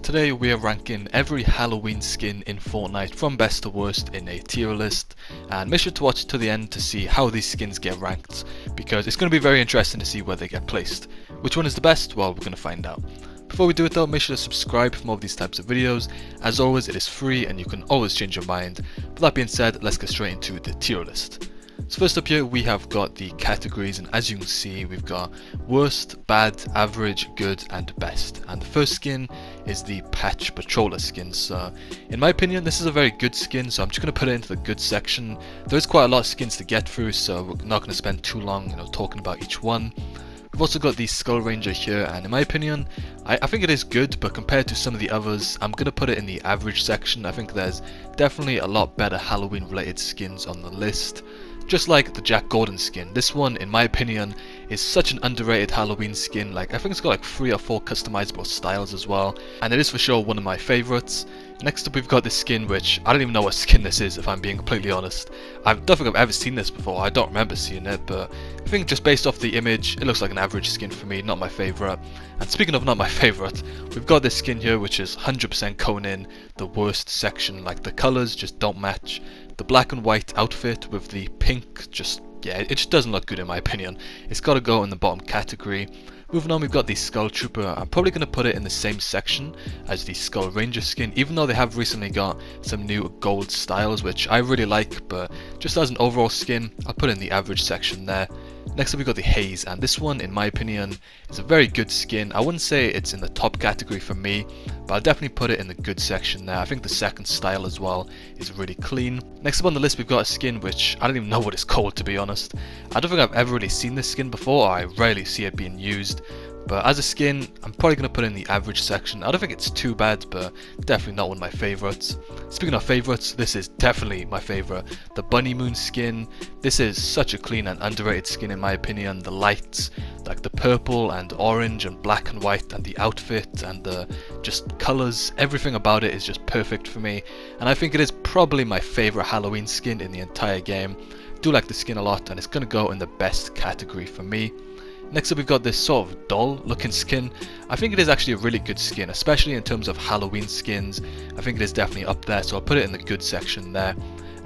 Today we are ranking every Halloween skin in Fortnite from best to worst in a tier list, and make sure to watch to the end to see how these skins get ranked, because it's going to be very interesting to see where they get placed. Which one is the best? Well, we're going to find out. Before we do it though, make sure to subscribe for more of these types of videos. As always, it is free and you can always change your mind. But that being said, let's get straight into the tier list. So first up here we have got the categories, and as you can see we've got worst, bad, average, good and best. And the first skin is the Patch Patroller skin. So in my opinion this is a very good skin, so I'm just going to put it into the good section. There's quite a lot of skins to get through, so we're not going to spend too long talking about each one. We've also got the Skull Ranger here, and in my opinion I think it is good, but compared to some of the others I'm going to put it in the average section. I think there's definitely a lot better Halloween related skins on the list. Just like the Gourdon skin, this one in my opinion is such an underrated Halloween skin. Like, I think it's got like 3 or 4 customizable styles as well, and it is for sure one of my favourites. Next up we've got this skin, which I don't even know what skin this is if I'm being completely honest. I don't think I've ever seen this before, I don't remember seeing it, but I think just based off the image it looks like an average skin for me, not my favourite. And speaking of not my favourite, we've got this skin here which is 100% going in the worst section. Like, the colours just don't match. The black and white outfit with the pink, it just doesn't look good in my opinion. It's got to go in the bottom category. Moving on, we've got the Skull Trooper. I'm probably going to put it in the same section as the Skull Ranger skin, even though they have recently got some new gold styles which I really like, but just as an overall skin I'll put it in the average section there. Next up we've got the Haze, and this one in my opinion is a very good skin. I wouldn't say it's in the top category for me, but I'll definitely put it in the good section there. I think the second style as well is really clean. Next up on the list we've got a skin which I don't even know what it's called, to be honest. I don't think I've ever really seen this skin before, or I rarely see it being used. But as a skin, I'm probably going to put it in the average section. I don't think it's too bad, but definitely not one of my favourites. Speaking of favourites, this is definitely my favourite. The Bunnymoon skin. This is such a clean and underrated skin in my opinion. The lights, like the purple and orange and black and white, and the outfit and the just colours, everything about it is just perfect for me. And I think it is probably my favourite Halloween skin in the entire game. I do like the skin a lot, and it's going to go in the best category for me. Next up we've got this sort of dull looking skin. I think it is actually a really good skin, especially in terms of Halloween skins. I think it is definitely up there, so I'll put it in the good section there.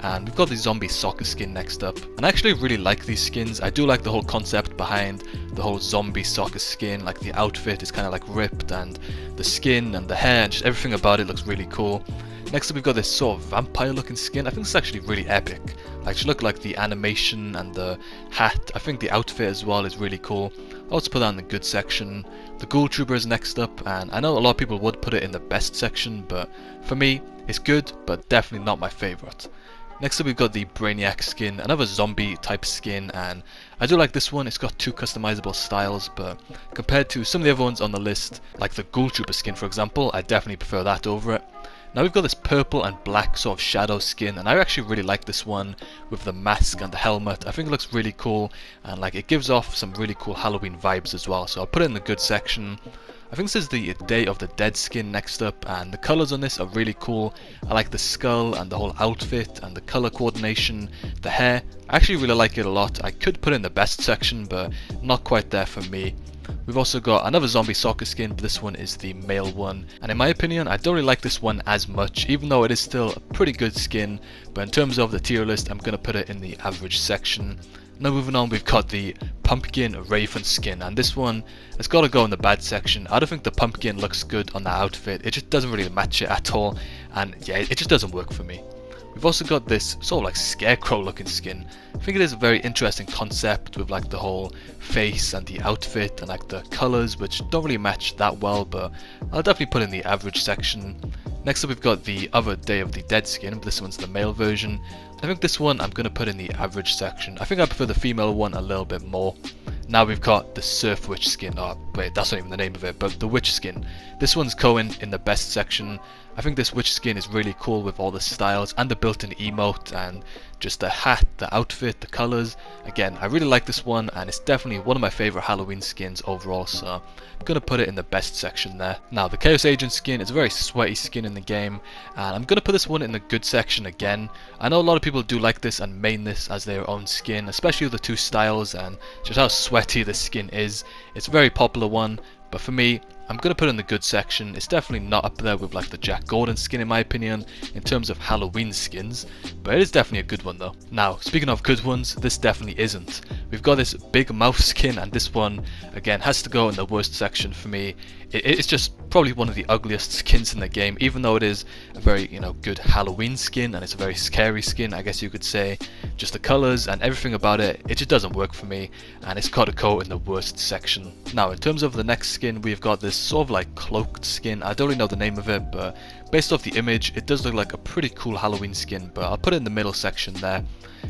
And we've got the zombie soccer skin next up, and I actually really like these skins. I do like the whole concept behind the whole zombie soccer skin. Like, the outfit is kind of like ripped, and the skin and the hair and just everything about it looks really cool. Next up we've got this sort of vampire looking skin. I think it's actually really epic. Like, just look like the animation and the hat. I think the outfit as well is really cool. I'll also put that in the good section. The Ghoul Trooper is next up, and I know a lot of people would put it in the best section, but for me it's good, but definitely not my favourite. Next up we've got the Brainaic skin, another zombie type skin, and I do like this one. It's got 2 customizable styles, but compared to some of the other ones on the list, like the Ghoul Trooper skin for example, I definitely prefer that over it. Now we've got this purple and black sort of shadow skin, and I actually really like this one with the mask and the helmet. I think it looks really cool, and like, it gives off some really cool Halloween vibes as well, so I'll put it in the good section. I think this is the Day of the Dead skin next up, and the colours on this are really cool. I like the skull and the whole outfit and the colour coordination, the hair. I actually really like it a lot. I could put it in the best section, but not quite there for me. We've also got another zombie soccer skin, but this one is the male one, and in my opinion I don't really like this one as much, even though it is still a pretty good skin. But in terms of the tier list I'm going to put it in the average section. Now moving on, we've got the Pumpkin Raven skin, and this one has got to go in the bad section. I don't think the pumpkin looks good on that outfit. It just doesn't really match it at all, and yeah, it just doesn't work for me. We've also got this sort of like scarecrow looking skin. I think it is a very interesting concept with like the whole face and the outfit and like the colours, which don't really match that well, but I'll definitely put in the average section. Next up we've got the other Day of the Dead skin, but this one's the male version. I think this one I'm going to put in the average section. I think I prefer the female one a little bit more. Now we've got the Surf Witch skin. Oh wait, that's not even the name of it, but the witch skin. This one's going in the best section. I think this witch skin is really cool with all the styles and the built-in emote and just the hat, the outfit, the colours. Again, I really like this one, and it's definitely one of my favourite Halloween skins overall, so I'm going to put it in the best section there. Now the Chaos Agent skin is a very sweaty skin in the game, and I'm going to put this one in the good section again. I know a lot of people do like this and main this as their own skin, especially with the 2 styles and just how sweaty the skin is. It's a very popular one, But for me, I'm going to put it in the good section. It's definitely not up there with like the Jack Gourdon skin in my opinion in terms of Halloween skins, but it is definitely a good one though. Now, speaking of good ones, this definitely isn't. We've got this big mouth skin, and this one again has to go in the worst section for me. It's just probably one of the ugliest skins in the game, even though it is a very, good Halloween skin and it's a very scary skin, I guess you could say. Just the colours and everything about it, it just doesn't work for me, and it's got to go in the worst section. Now, in terms of the next skin, we've got this sort of like cloaked skin. I don't really know the name of it, but based off the image, it does look like a pretty cool Halloween skin, but I'll put it in the middle section there.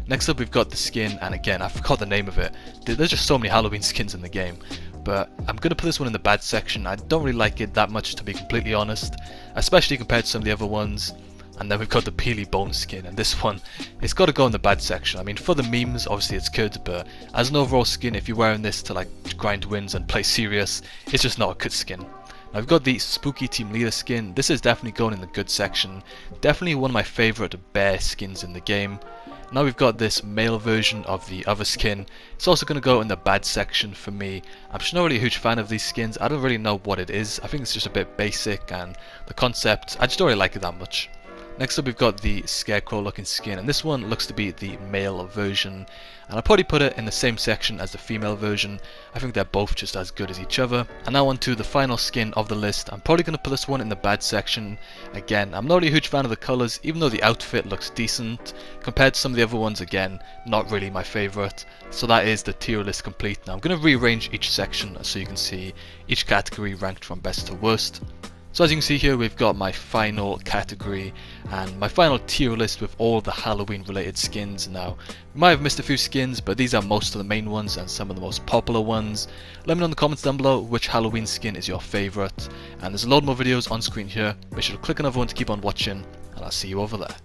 Next up, we've got the skin, and again, I forgot the name of it. There's just so many Halloween skins in the game, but I'm going to put this one in the bad section. I don't really like it that much, to be completely honest, especially compared to some of the other ones. And then we've got the Peely Bone skin, and this one, it's got to go in the bad section. I mean, for the memes, obviously it's good, but as an overall skin, if you're wearing this to like grind wins and play serious, it's just not a good skin. Now we've got the Spooky Team Leader skin. This is definitely going in the good section. Definitely one of my favourite bear skins in the game. Now we've got this male version of the other skin. It's also going to go in the bad section for me. I'm just not really a huge fan of these skins. I don't really know what it is. I think it's just a bit basic, and the concept, I just don't really like it that much. Next up, we've got the Scarecrow looking skin, and this one looks to be the male version, and I'll probably put it in the same section as the female version. I think they're both just as good as each other. And now on to the final skin of the list. I'm probably going to put this one in the bad section. Again, I'm not really a huge fan of the colours, even though the outfit looks decent. Compared to some of the other ones, again, not really my favourite. So that is the tier list complete. Now I'm going to rearrange each section so you can see each category ranked from best to worst. So as you can see here, we've got my final category and my final tier list with all the Halloween related skins. Now, we might have missed a few skins, but these are most of the main ones and some of the most popular ones. Let me know in the comments down below which Halloween skin is your favourite. And there's a load more videos on screen here. Make sure to click another one to keep on watching, and I'll see you over there.